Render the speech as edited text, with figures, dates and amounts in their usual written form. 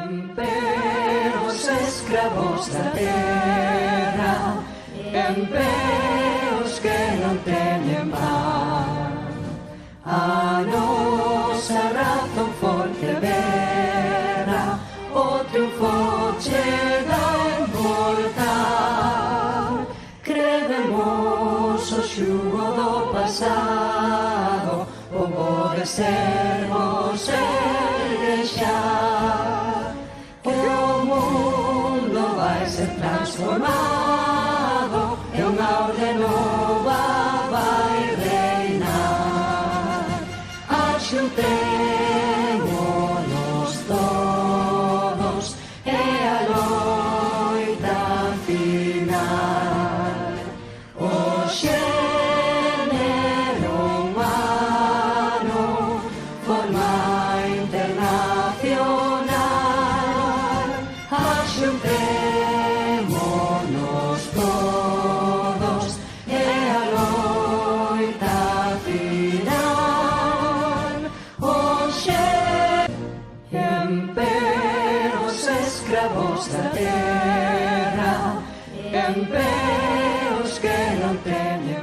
Empeos escravos da terra, empeos que non teñen pan. A nosa razón forte berra, o triunfo chega en voltar. Credemos o xugo do pasado, o bo de sermos ergue xa. Que o mundo vai ser transformado e unha orde nova vai reinar. Axuntémonos todos e a loita final. O xénero humano forma internacional. Axuntémonos todos e a loita final. O empeos escravos da terra, empeos que non teñen